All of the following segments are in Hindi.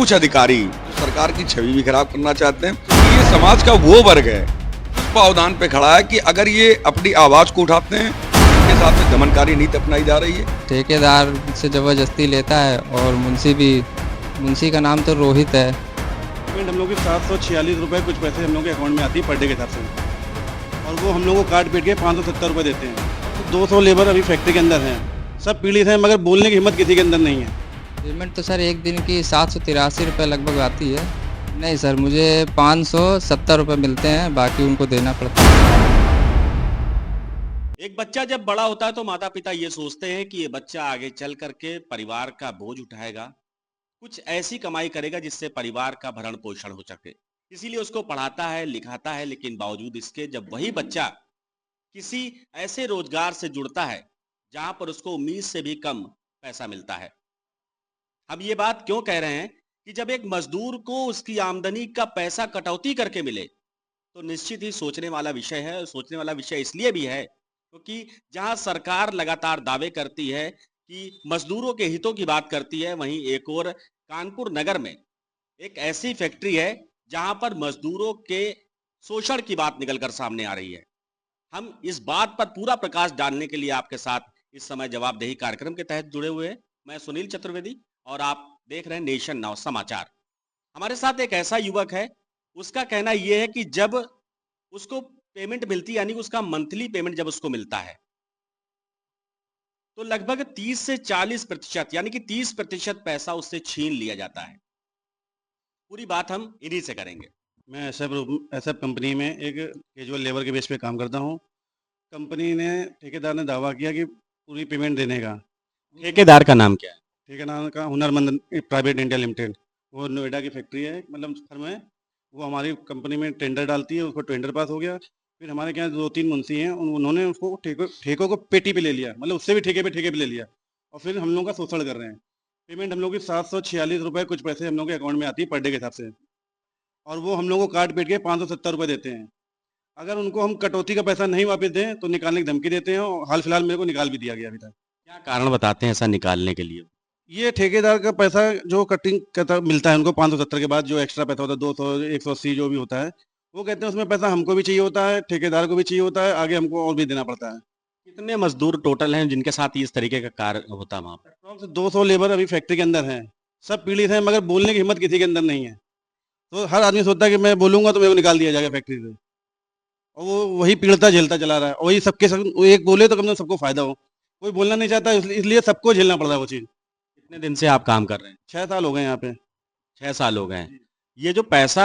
कुछ अधिकारी सरकार की छवि भी खराब करना चाहते हैं। क्योंकि ये समाज का वो वर्ग है पावदान पे खड़ा है कि अगर ये अपनी आवाज को उठाते हैं, इनके साथ में दमनकारी नीति अपनाई जा रही है। ठेकेदार से ज़बरदस्ती लेता है और मुंशी का नाम तो रोहित है। पेमेंट हम लोग की 746 रुपये कुछ पैसे हम लोग के अकाउंट में आती है पर डे के हिसाब से, और वो हम लोग को काट पीट के 570 रुपये देते हैं। 200 लेबर अभी फैक्ट्री के अंदर हैं, सब पीड़ित हैं, मगर बोलने की हिम्मत किसी के अंदर नहीं है। पेमेंट तो सर एक दिन की 783 रुपये लगभग आती है। नहीं सर, मुझे 570 रुपये मिलते हैं, बाकी उनको देना पड़ता है। एक बच्चा जब बड़ा होता है तो माता पिता ये सोचते हैं कि ये बच्चा आगे चल करके परिवार का बोझ उठाएगा, कुछ ऐसी कमाई करेगा जिससे परिवार का भरण पोषण हो सके, इसीलिए उसको पढ़ाता है, लिखाता है। लेकिन बावजूद इसके जब वही बच्चा किसी ऐसे रोजगार से जुड़ता है जहां पर उसको उम्मीद से भी कम पैसा मिलता है। हम ये बात क्यों कह रहे हैं कि जब एक मजदूर को उसकी आमदनी का पैसा कटौती करके मिले तो निश्चित ही सोचने वाला विषय है। सोचने वाला विषय इसलिए भी है क्योंकि जहां सरकार लगातार दावे करती है कि मजदूरों के हितों की बात करती है, वहीं एक और कानपुर नगर में एक ऐसी फैक्ट्री है जहां पर मजदूरों के शोषण की बात निकलकर सामने आ रही है। हम इस बात पर पूरा प्रकाश डालने के लिए आपके साथ इस समय जवाबदेही कार्यक्रम के तहत जुड़े हुए हैं। मैं सुनील चतुर्वेदी और आप देख रहे हैं नेशन नाउ समाचार। हमारे साथ एक ऐसा युवक है, उसका कहना यह है कि जब उसको पेमेंट मिलती, यानी उसका मंथली पेमेंट जब उसको मिलता है तो लगभग 30 से 40% यानी कि 30% पैसा उससे छीन लिया जाता है। पूरी बात हम इन्हीं से करेंगे। मैं एसएफ कंपनी में एक कैजुअल लेबर के बेस पे काम करता हूँ। कंपनी ने ठेकेदार ने दावा किया कि पूरी पेमेंट देने का। ठेकेदार का नाम क्या है? ठेकेदार का हुनरमंद प्राइवेट इंडिया लिमिटेड, वो नोएडा की फैक्ट्री है, मतलब फर्म है। वो हमारी कंपनी में टेंडर डालती है, उसको टेंडर पास हो गया। फिर हमारे क्या 2-3 मुंशी हैं, उन्होंने उसको ठेकों को पेटी पे ले लिया, मतलब उससे भी ठेके पे ले लिया, और फिर हम लोग का शोषण कर रहे हैं। पेमेंट हम लोग की 746 रुपये कुछ पैसे हम लोग के अकाउंट में आती है पर डे के हिसाब से, और वो हम लोग को काट पीट के 570 रुपये देते हैं। अगर उनको हम कटौती का पैसा नहीं वापस दें तो निकालने की धमकी देते हैं, और हाल फिलहाल मेरे को निकाल भी दिया गया अभी तक। क्या कारण बताते हैं ऐसा निकालने के लिए? ये ठेकेदार का पैसा जो कटिंग का मिलता है उनको 570 के बाद, जो एक्स्ट्रा पैसा होता है 200 180 जो भी होता है, वो कहते हैं उसमें पैसा हमको भी चाहिए होता है, ठेकेदार को भी चाहिए होता है, आगे हमको और भी देना पड़ता है। कितने मजदूर टोटल हैं जिनके साथ इस तरीके का कार्य होता है वहां पर? अप्रॉक्स 200 लेबर अभी फैक्ट्री के अंदर हैं, सब पीड़ित हैं, मगर बोलने की हिम्मत किसी के अंदर नहीं है। तो हर आदमी सोचता है कि मैं बोलूंगा तो मेरे को निकाल दिया जाएगा फैक्ट्री से, और वो वही पीड़िता झेलता चला रहा है, और वही सबके सब एक बोले तो कम से कम सबको फायदा हो। कोई बोलना नहीं चाहता, इसलिए सबको झेलना पड़ रहा है वो चीज़। कितने दिन से आप काम कर रहे हैं? 6 साल हो गए यहाँ पे। 6 साल हो गए हैं। ये जो पैसा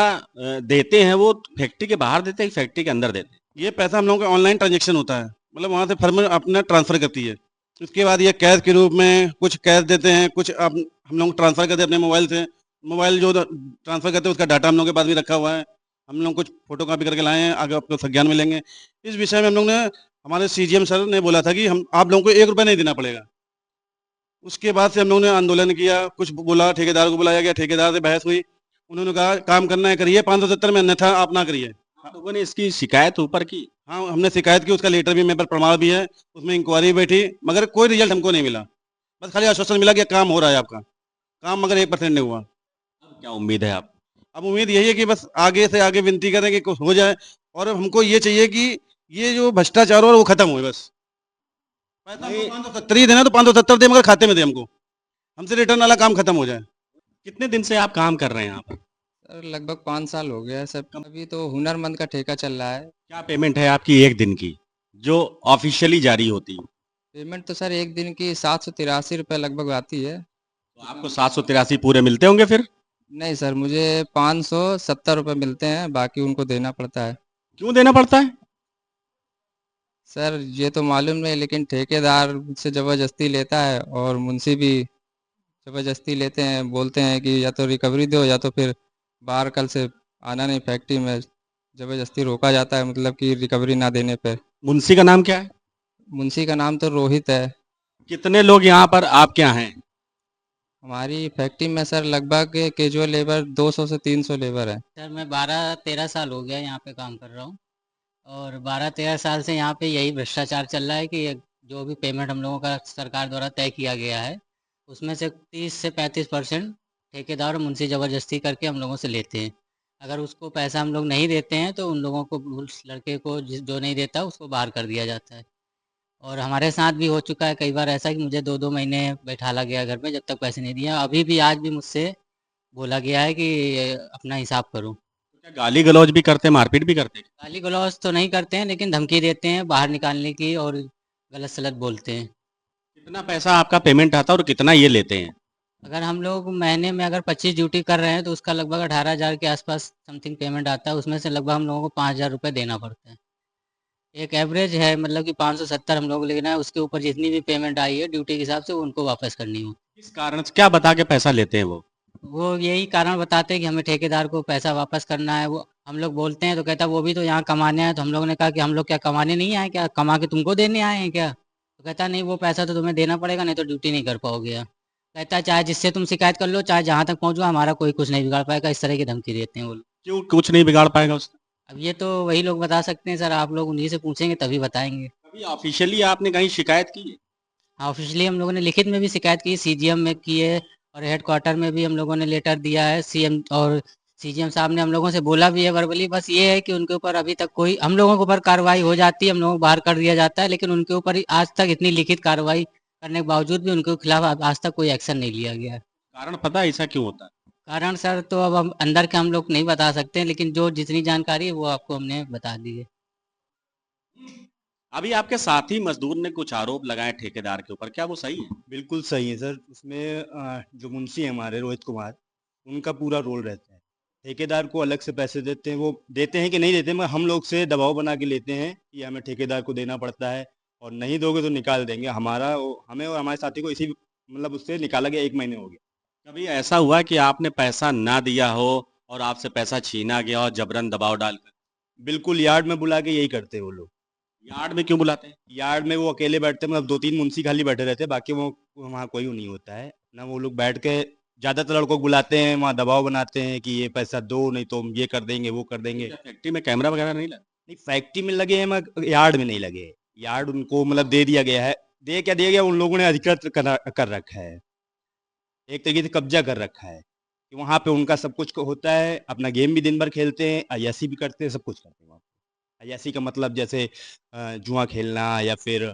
देते हैं वो फैक्ट्री के बाहर देते हैं कि फैक्ट्री के अंदर देते हैं? ये पैसा हम लोगों का ऑनलाइन ट्रांजेक्शन होता है, मतलब वहाँ से फर्म अपना ट्रांसफ़र करती है। उसके बाद ये कैश के रूप में कुछ कैश देते हैं, कुछ हम लोग ट्रांसफ़र करते हैं अपने मोबाइल से। मोबाइल जो ट्रांसफ़र करते हैं उसका डाटा हम लोग के पास भी रखा हुआ है, हम लोग कुछ फोटो कापी करके लाए हैं, आगे आपको संज्ञान में लेंगे। इस विषय में हम लोग ने, हमारे सीजीएम सर ने बोला था कि हम आप लोगों को 1 रुपया नहीं देना पड़ेगा। उसके बाद से हम लोगों ने आंदोलन किया, कुछ बोला, ठेकेदार को बुलाया गया, ठेकेदार से बहस हुई। उन्होंने कहा काम करना है करिए, 570 में, अन्यथा आप ना करिए। आप लोगों ने इसकी शिकायत ऊपर की? हाँ, हमने शिकायत की, उसका लेटर भी मेरे पर प्रमाण भी है, उसमें इंक्वायरी बैठी, मगर कोई रिजल्ट हमको नहीं मिला। बस खाली आश्वासन मिला कि काम हो रहा है आपका, काम मगर 1% नहीं हुआ। अब क्या उम्मीद है आप? अब उम्मीद यही है कि बस आगे से आगे विनती करें कि कुछ हो जाए, और हमको ये चाहिए कि ये जो भ्रष्टाचार हो वो खत्म हो बस। पैसा हमको 570 ही देना तो 570 दे, मगर खाते में दे हमको, हमसे रिटर्न वाला काम खत्म हो जाए। कितने दिन से आप काम कर रहे हैं यहाँ पर? सर लगभग 5 साल हो गया है सर। अभी तो हुनरमंद का ठेका चल रहा है। क्या पेमेंट है आपकी एक दिन की जो ऑफिशियली जारी होती है? पेमेंट तो सर एक दिन की 783 रुपये लगभग आती है। तो आपको 783 पूरे मिलते होंगे फिर? नहीं सर, मुझे 570 रुपये मिलते हैं, बाकी उनको देना पड़ता है। क्यों देना पड़ता है? सर ये तो मालूम नहीं, लेकिन ठेकेदार से ज़बरदस्ती लेता है और मुंशी भी ज़बरदस्ती लेते हैं, बोलते हैं कि या तो रिकवरी दो या तो फिर बाहर कल से आना नहीं फैक्ट्री में। ज़बरदस्ती रोका जाता है, मतलब कि रिकवरी ना देने पे। मुंशी का नाम क्या है? मुंशी का नाम तो रोहित है। कितने लोग यहाँ पर आपके यहाँ हैं? हमारी फैक्ट्री में सर लगभग कैजुअल लेबर 200 से 300 लेबर है। सर मैं 12-13 साल हो गया यहाँ पे काम कर रहा हूँ, और 12-13 साल से यहाँ पे यही भ्रष्टाचार चल रहा है कि जो भी पेमेंट हम लोगों का सरकार द्वारा तय किया गया है उसमें से 30 से 35% ठेकेदार और मुंशी ज़बरदस्ती करके हम लोगों से लेते हैं। अगर उसको पैसा हम लोग नहीं देते हैं तो उन लोगों को, उस लड़के को जो नहीं देता उसको बाहर कर दिया जाता है। और हमारे साथ भी हो चुका है कई बार ऐसा कि मुझे 2-2 महीने बैठाला गया घर में जब तक पैसे नहीं दिए। अभी भी आज भी मुझसे बोला गया है कि अपना हिसाब करो। तो क्या गाली गलौज भी करते हैं, मारपीट भी करते हैं? गाली गलौज तो नहीं करते हैं लेकिन धमकी देते हैं बाहर निकालने की और गलत सलत बोलते हैं। कितना पैसा आपका पेमेंट आता है और कितना ये लेते हैं? अगर हम लोग महीने में अगर 25 ड्यूटी कर रहे हैं तो उसका लगभग 18,000 के आसपास समथिंग पेमेंट आता है। उसमें से लगभग हम लोगों को 5,000 रुपये देना पड़ता है। एक एवरेज है, मतलब कि 570 हम लोग को लेना है। उसके ऊपर जितनी भी पेमेंट आई है ड्यूटी के हिसाब से वो उनको वापस करनी हो। किस कारण से, क्या बता के पैसा लेते हैं वो? वो यही कारण बताते हैं कि हमें ठेकेदार को पैसा वापस करना है। वो हम लोग बोलते हैं तो कहता है वो भी तो यहाँ कमाने आए। तो हम लोगों ने कहा कि हम लोग क्या कमाने नहीं आए, क्या कमा के तुमको देने आए हैं क्या? तो कहता नहीं, वो पैसा तो तुम्हें देना पड़ेगा, नहीं तो ड्यूटी नहीं कर पाओगे। कहता है चाहे जिससे तुम शिकायत कर लो, चाहे जहाँ तक पहुँचो, हमारा कोई कुछ नहीं बिगाड़ पाएगा। इस तरह की धमकी देते हैं वो लोग। क्यों कुछ नहीं बिगाड़ पाएगा उसका? अब ये तो वही लोग बता सकते हैं सर, आप लोग उन्हीं से पूछेंगे तभी बताएंगे। कभी ऑफिशियली आपने कहीं शिकायत की है? हाँ, ऑफिशियली हम लोगों ने लिखित में भी शिकायत की, सीजीएम में की है और हेडक्वार्टर में भी हम लोगों ने लेटर दिया है। सीएम और सीजीएम साहब ने हम लोगों से बोला भी है वर्बली। बस ये है कि उनके ऊपर अभी तक कोई, हम लोगों के ऊपर कार्रवाई हो जाती है, हम लोगों को बाहर कर दिया जाता है, लेकिन उनके ऊपर आज तक इतनी लिखित कार्रवाई करने के बावजूद भी उनके खिलाफ आज तक कोई एक्शन नहीं लिया गया है। कारण पता है ऐसा क्यों होता है? कारण सर तो अब हम अंदर के हम लोग नहीं बता सकते, लेकिन जो जितनी जानकारी है वो आपको हमने बता दी है। अभी आपके साथी मजदूर ने कुछ आरोप लगाए ठेकेदार के ऊपर, क्या वो सही है? बिल्कुल सही है सर। उसमें जो मुंशी हैं हमारे रोहित कुमार, उनका पूरा रोल रहता है। ठेकेदार को अलग से पैसे देते हैं, वो देते हैं कि नहीं देते, मगर हम लोग से दबाव बना के लेते हैं कि हमें ठेकेदार को देना पड़ता है और नहीं दोगे तो निकाल देंगे। हमें और हमारे साथी को इसी मतलब उससे निकाला गया, 1 महीने हो गया। कभी ऐसा हुआ कि आपने पैसा ना दिया हो और आपसे पैसा छीना गया और जबरन दबाव डालकर? बिल्कुल, यार्ड में बुला के यही करते हैं वो लोग। यार्ड में क्यों बुलाते हैं? यार्ड में वो अकेले बैठते हैं, मतलब 2-3 मुंशी खाली बैठे रहते हैं, बाकी वो वहाँ कोई नहीं होता है ना। वो लोग बैठ के ज़्यादातर लड़कों को बुलाते हैं, वहाँ दबाव बनाते हैं कि ये पैसा दो, नहीं तो हम ये कर देंगे, वो कर देंगे। क्या फैक्ट्री में कैमरा वगैरह नहीं लगा? नहीं, फैक्ट्री में लगे हैं मगर यार्ड में नहीं लगे। यार्ड उनको मतलब दे दिया गया है। दे क्या दिया गया, उन लोगों ने अधिकृत कर रखा है, एक तरीके से कब्जा कर रखा है कि वहाँ पे उनका सब कुछ होता है। अपना गेम भी दिन भर खेलते हैं, अय्यासी भी करते हैं, सब कुछ करते हैं वहाँ पे। अय्यासी का मतलब जैसे जुआ खेलना या फिर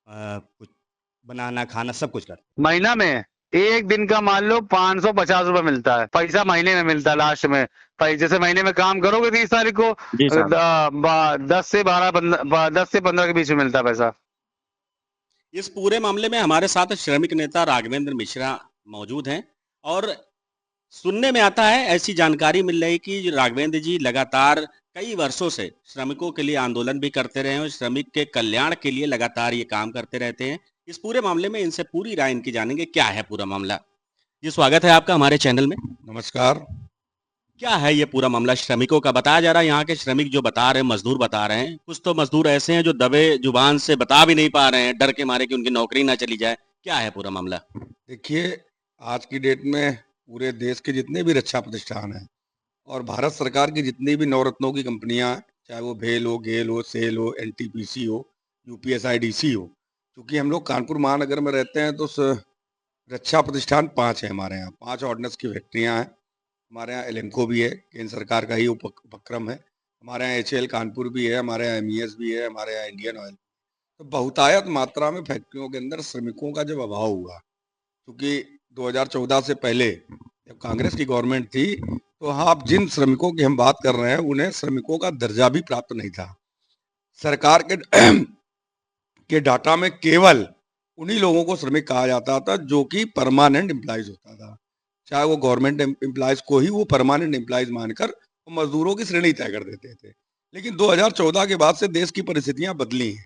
कुछ बनाना खाना सब कुछ करते हैं। महीना में एक दिन का मान लो 550 रुपए मिलता है। पैसा महीने में मिलता है लास्ट में। जैसे महीने में काम करोगे 30 तारीख को, जी साहब। 10 से 15 के बीच में मिलता है पैसा। इस पूरे मामले में हमारे साथ श्रमिक नेता राघवेंद्र मिश्रा मौजूद हैं और सुनने में आता है, ऐसी जानकारी मिल रही कि राघवेंद्र जी लगातार कई वर्षों से श्रमिकों के लिए आंदोलन भी करते रहे हैं और श्रमिक के कल्याण के लिए लगातार ये काम करते रहते हैं। इस पूरे मामले में इनसे पूरी राय इनकी जानेंगे, क्या है पूरा मामला। जी स्वागत है आपका हमारे चैनल में। नमस्कार। क्या है ये पूरा मामला श्रमिकों का? बताया जा रहा है, यहाँ के श्रमिक जो बता रहे हैं, मजदूर बता रहे हैं, कुछ तो मजदूर ऐसे हैं जो दबे जुबान से बता भी नहीं पा रहे हैं, डर के मारे कि उनकी नौकरी ना चली जाए। क्या है पूरा मामला? देखिए, आज की डेट में पूरे देश के जितने भी रक्षा प्रतिष्ठान हैं और भारत सरकार की जितनी भी नवरत्नों की कंपनियां हैं, चाहे वो भेल हो, गेल हो, सेल हो, एनटीपीसी हो, यूपीएसआईडीसी हो, क्योंकि हम लोग कानपुर महानगर में रहते हैं तो रक्षा प्रतिष्ठान 5 है हमारे यहाँ। 5 ऑर्डिनेंस की फैक्ट्रियाँ हैं हमारे यहाँ। एलेम्को भी है, केंद्र सरकार का ही उपक्रम है। हमारे यहाँ एचएएल कानपुर भी है, हमारे यहाँ एमईएस भी है, हमारे यहाँ इंडियन ऑयल। तो बहुतायत मात्रा में फैक्ट्रियों के अंदर श्रमिकों का जब अभाव हुआ, क्योंकि 2014 से पहले जब कांग्रेस की गवर्नमेंट थी, तो आप जिन श्रमिकों की हम बात कर रहे हैं उन्हें श्रमिकों का दर्जा भी प्राप्त नहीं था। सरकार के डाटा में केवल उन्हीं लोगों को श्रमिक कहा जाता था जो कि परमानेंट एम्प्लॉइज होता था। चाहे वो गवर्नमेंट एम्प्लॉइज को ही वो परमानेंट एम्प्लॉइज मानकर वो मजदूरों की श्रेणी तय कर देते थे। लेकिन 2014 के बाद से देश की परिस्थितियां बदली हैं।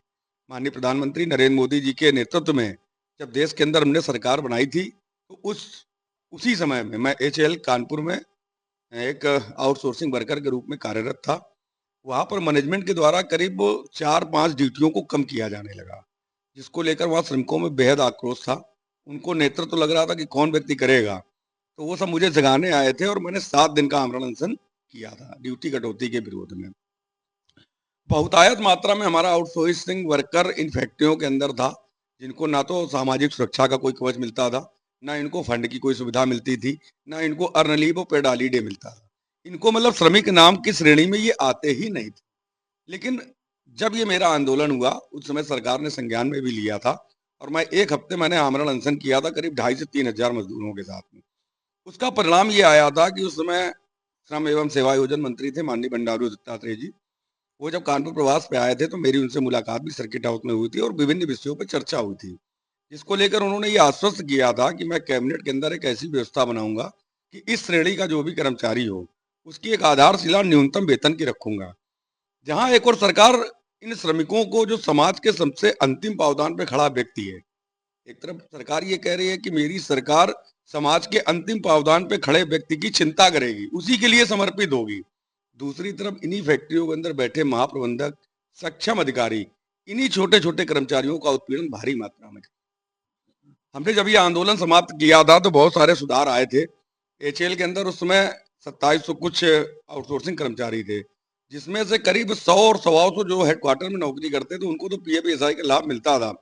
माननीय प्रधानमंत्री नरेंद्र मोदी जी के नेतृत्व में जब देश के अंदर हमने सरकार बनाई थी, तो उसी समय में मैं एचएएल कानपुर में एक आउटसोर्सिंग वर्कर के रूप में कार्यरत था। वहाँ पर मैनेजमेंट के द्वारा करीब 4-5 ड्यूटियों को कम किया जाने लगा, जिसको लेकर वहाँ श्रमिकों में बेहद आक्रोश था। उनको नेतृत्व तो लग रहा था कि कौन व्यक्ति करेगा, तो वो सब मुझे जगाने आए थे और मैंने 7 दिन का आमरण अनशन किया था ड्यूटी कटौती के विरोध में। बहुतायत मात्रा में हमारा आउटसोर्सिंग वर्कर इन फैक्ट्रियों के अंदर था, जिनको ना तो सामाजिक सुरक्षा का कोई कवच मिलता था, ना इनको फंड की कोई सुविधा मिलती थी, ना इनको अर्न लीव और पेड हॉलीडे मिलता था। इनको मतलब श्रमिक नाम की श्रेणी में ये आते ही नहीं थे। लेकिन जब ये मेरा आंदोलन हुआ, उस समय सरकार ने संज्ञान में भी लिया था और मैं 1 हफ्ते मैंने आमरण अनशन किया था करीब 2,500 से 3,000 मजदूरों के साथ में। उसका परिणाम ये आया था कि उस समय श्रम एवं सेवायोजन मंत्री थे माननीय बंडारू दत्तात्रेय जी। वो जब कानपुर प्रवास पे आए थे तो मेरी उनसे मुलाकात भी सर्किट हाउस में हुई थी और विभिन्न विषयों पर चर्चा हुई थी, जिसको लेकर उन्होंने ये आश्वस्त किया था कि मैं कैबिनेट के अंदर एक ऐसी व्यवस्था बनाऊंगा कि इस श्रेणी का जो भी कर्मचारी हो उसकी एक आधारशिला न्यूनतम वेतन की रखूंगा। जहां एक और सरकार इन श्रमिकों को जो समाज के सबसे अंतिम पावदान पे खड़ा व्यक्ति है, एक तरफ सरकार ये कह रही है कि मेरी सरकार समाज के अंतिम पावदान पे खड़े व्यक्ति की चिंता करेगी, उसी के लिए समर्पित होगी। दूसरी तरफ इन्हीं फैक्ट्रियों के अंदर बैठे महाप्रबंधक, सक्षम अधिकारी, इन्हीं छोटे छोटे कर्मचारियों का उत्पीड़न भारी मात्रा में। हमने जब ये आंदोलन समाप्त किया था तो बहुत सारे सुधार आए थे। एचएएल के अंदर उस समय 2700 कुछ आउटसोर्सिंग कर्मचारी थे, जिसमें से करीब 100 और 125 जो हेडक्वार्टर में नौकरी करते थे उनको तो पीएफईएसआई का लाभ मिलता था।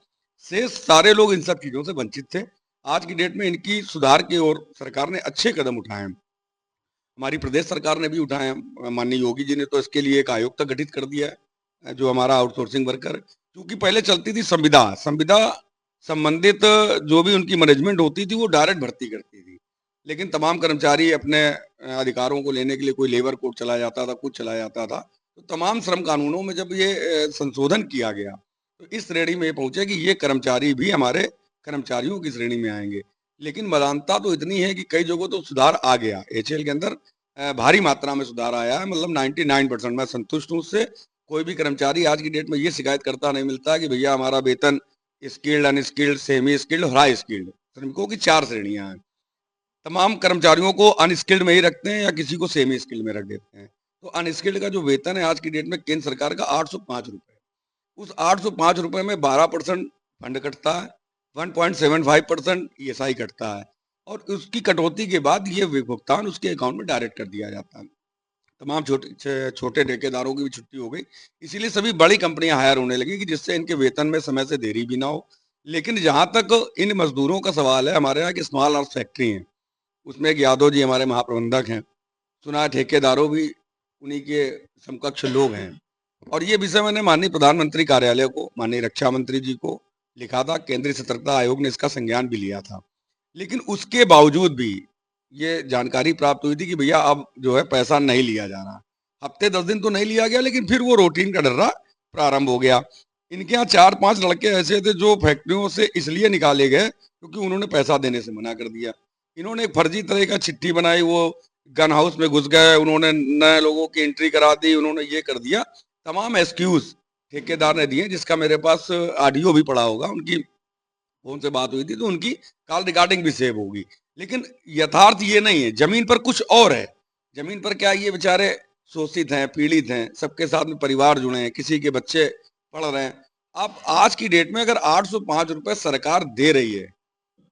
शेष सारे लोग इन सब चीजों से वंचित थे। आज की डेट में इनकी सुधार की ओर सरकार ने अच्छे कदम उठाए हैं। हमारी प्रदेश सरकार ने भी उठाए हैं। माननीय योगी जी ने तो इसके लिए एक आयोग तक गठित कर दिया है, जो हमारा आउटसोर्सिंग वर्कर, क्योंकि पहले चलती थी संविदा संबंधित जो भी उनकी मैनेजमेंट होती थी वो डायरेक्ट भर्ती करती थी, लेकिन तमाम कर्मचारी अपने अधिकारों को लेने के लिए कोई लेबर कोड चला जाता था, कुछ चला जाता था। तो तमाम श्रम कानूनों में जब ये संशोधन किया गया तो इस श्रेणी में ये पहुंचे कि ये कर्मचारी भी हमारे कर्मचारियों की श्रेणी में आएंगे। लेकिन मलानता तो इतनी है कि कई जगहों तो सुधार आ गया, एचएएल के अंदर भारी मात्रा में सुधार आया है, मतलब 99% मैं संतुष्ट हूँ उससे। कोई भी कर्मचारी आज की डेट में ये शिकायत करता नहीं मिलता कि भैया हमारा वेतन स्किल्ड, अनस्किल्ड, सेमी स्किल्ड और हाई स्किल्ड श्रमिकों की 4 श्रेणियां हैं। तमाम कर्मचारियों को अनस्किल्ड में ही रखते हैं या किसी को सेमी स्किल्ड में रख देते हैं। तो अनस्किल्ड का जो वेतन है आज की डेट में केंद्र सरकार का 805 रुपए, उस 805 रुपए में 12% फंड कटता है, 1.75% ईएसआई कटता है और उसकी कटौती के बाद ये भुगतान उसके अकाउंट में डायरेक्ट कर दिया जाता है। तमाम छोटे ठेकेदारों की भी छुट्टी हो गई, इसीलिए सभी बड़ी कंपनियां हायर होने लगी कि जिससे इनके वेतन में समय से देरी भी ना हो। लेकिन जहां तक इन मजदूरों का सवाल है, हमारे यहाँ की स्मॉल आर्म्स फैक्ट्री है, उसमें एक यादव जी हमारे महाप्रबंधक हैं, सुना ठेकेदारों भी उन्हीं के समकक्ष लोग हैं। और ये विषय मैंने माननीय प्रधानमंत्री कार्यालय को, माननीय रक्षा मंत्री जी को लिखा था, केंद्रीय सतर्कता आयोग ने इसका संज्ञान भी लिया था। लेकिन उसके बावजूद भी ये जानकारी प्राप्त हुई थी कि भैया अब जो है पैसा नहीं लिया जा रहा। हफ्ते 10 दिन तो नहीं लिया गया, लेकिन फिर वो रूटीन का डर्रा प्रारंभ हो गया। इनके यहाँ 4-5 लड़के ऐसे थे जो फैक्ट्रियों से इसलिए निकाले गए क्योंकि उन्होंने पैसा देने से मना कर दिया। इन्होंने एक फर्जी तरह का चिट्ठी बनाई, वो गन हाउस में घुस गए, उन्होंने नए लोगों की एंट्री करा दी, उन्होंने ये कर दिया। तमाम एक्सक्यूज ठेकेदार ने दिए, जिसका मेरे पास ऑडियो भी पड़ा होगा। उनकी फोन से बात हुई थी तो उनकी कॉल रिकॉर्डिंग भी सेव होगी। लेकिन यथार्थ ये नहीं है, जमीन पर कुछ और है। जमीन पर क्या, ये बेचारे शोषित हैं, पीड़ित हैं, सबके साथ में परिवार जुड़े हैं, किसी के बच्चे पढ़ रहे हैं। अब आज की डेट में अगर 805 रुपए सरकार दे रही है,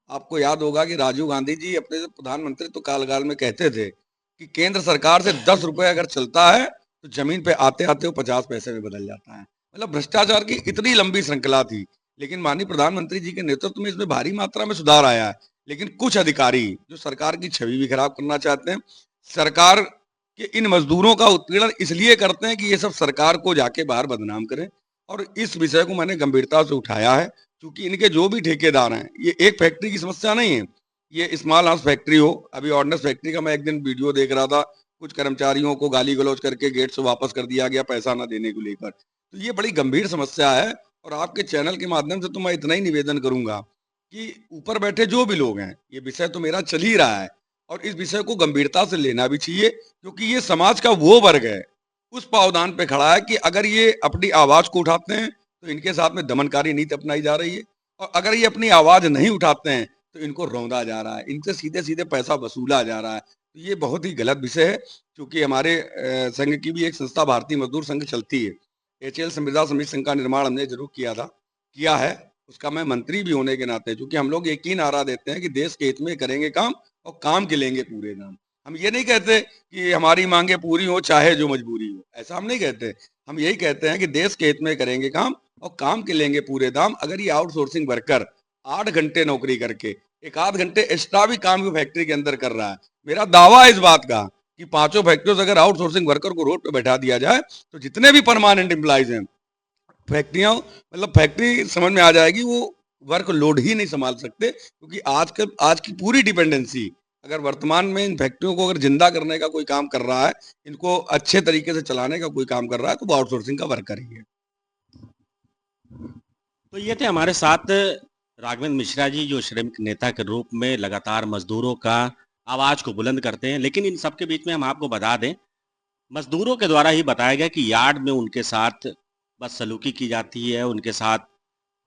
आपको याद होगा कि राजीव गांधी जी अपने प्रधानमंत्री तो कालकाल में कहते थे कि केंद्र सरकार से 10 रुपए अगर चलता है तो जमीन पे आते आते वो 50 पैसे में बदल जाता है। मतलब भ्रष्टाचार की इतनी लंबी श्रृंखला थी। लेकिन माननीय प्रधानमंत्री जी के नेतृत्व में इसमें भारी मात्रा में सुधार आया है। लेकिन कुछ अधिकारी जो सरकार की छवि भी खराब करना चाहते हैं, सरकार के इन मजदूरों का उत्पीड़न इसलिए करते हैं कि ये सब सरकार को जाके बाहर बदनाम करें। और इस विषय को मैंने गंभीरता से उठाया है, क्योंकि इनके जो भी ठेकेदार हैं, ये एक फैक्ट्री की समस्या नहीं है, ये स्मॉल आर्म्स फैक्ट्री हो। अभी ऑर्डिनेंस फैक्ट्री का मैं एक दिन वीडियो देख रहा था, कुछ कर्मचारियों को गाली गलौज करके गेट से वापस कर दिया गया पैसा न देने को लेकर। तो ये बड़ी गंभीर समस्या है। और आपके चैनल के माध्यम से तो मैं इतना ही निवेदन करूंगा कि ऊपर बैठे जो भी लोग हैं, ये विषय तो मेरा चल ही रहा है और इस विषय को गंभीरता से लेना भी चाहिए, क्योंकि ये समाज का वो वर्ग है, उस पावदान पे खड़ा है कि अगर ये अपनी आवाज को उठाते हैं तो इनके साथ में दमनकारी नीति अपनाई जा रही है, और अगर ये अपनी आवाज नहीं उठाते हैं तो इनको रौंदा जा रहा है, इनसे सीधे सीधे पैसा वसूला जा रहा है। तो ये बहुत ही गलत विषय है। क्योंकि हमारे संघ की भी एक संस्था भारतीय मजदूर संघ चलती है, एचएएल संविदा समिति संघ का निर्माण हमने जरूर किया है। उसका मैं मंत्री भी होने के नाते, क्योंकि हम लोग एक ही नारा देते हैं कि देश के हित में करेंगे काम और काम के लेंगे पूरे दाम। हम ये नहीं कहते कि हमारी मांगे पूरी हो चाहे जो मजबूरी हो, ऐसा हम नहीं कहते। हम यही कहते हैं कि देश के हित में करेंगे काम और काम के लेंगे पूरे दाम। अगर ये आउटसोर्सिंग वर्कर 8 घंटे नौकरी करके एक आध घंटे एक्स्ट्रा भी काम भी फैक्ट्री के अंदर कर रहा है। मेरा दावा है इस बात का कि 5 फैक्ट्रियों से अगर आउटसोर्सिंग वर्कर को रोड पे बैठा दिया जाए तो जितने भी परमानेंट एम्प्लॉइज हैं, फैक्ट्रियां मतलब फैक्ट्री समझ में आ जाएगी, वो वर्क लोड ही नहीं संभाल सकते, क्योंकि आज की पूरी डिपेंडेंसी अगर वर्तमान में इन फैक्ट्रियों को अगर जिंदा करने का कोई काम कर रहा है, इनको अच्छे तरीके से चलाने का कोई काम कर रहा है, तो वो आउटसोर्सिंग का वर्कर ही है। तो ये थे हमारे साथ राघवेंद्र मिश्रा जी, जो श्रमिक नेता के रूप में लगातार मजदूरों का आवाज को बुलंद करते हैं। लेकिन इन सबके बीच में हम आपको बता दें, मजदूरों के द्वारा ही बताया गया कि यार्ड में उनके साथ बदसलूकी की जाती है, उनके साथ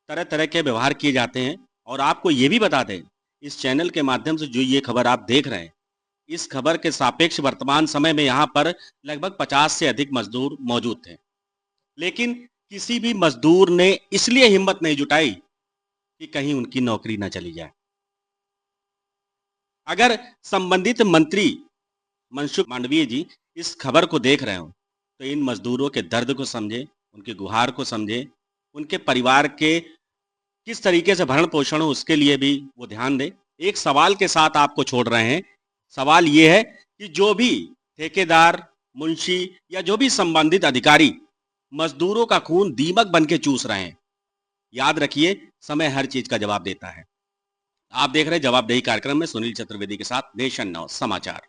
तरह तरह के व्यवहार किए जाते हैं। और आपको ये भी बता दें, इस चैनल के माध्यम से जो ये खबर आप देख रहे हैं, इस खबर के सापेक्ष वर्तमान समय में यहाँ पर लगभग 50 से अधिक मजदूर मौजूद थे। लेकिन किसी भी मजदूर ने इसलिए हिम्मत नहीं जुटाई कि कहीं उनकी नौकरी न चली जाए। अगर संबंधित मंत्री मनसुख मांडवीय जी इस खबर को देख रहे हो तो इन मजदूरों के दर्द को समझे, उनके गुहार को समझे, उनके परिवार के किस तरीके से भरण पोषण हो उसके लिए भी वो ध्यान दें। एक सवाल के साथ आपको छोड़ रहे हैं। सवाल ये है कि जो भी ठेकेदार, मुंशी या जो भी संबंधित अधिकारी मजदूरों का खून दीमक बन के चूस रहे हैं, याद रखिए समय हर चीज का जवाब देता है। आप देख रहे हैं जवाबदेही कार्यक्रम में सुनील चतुर्वेदी के साथ नेशन नाउ समाचार।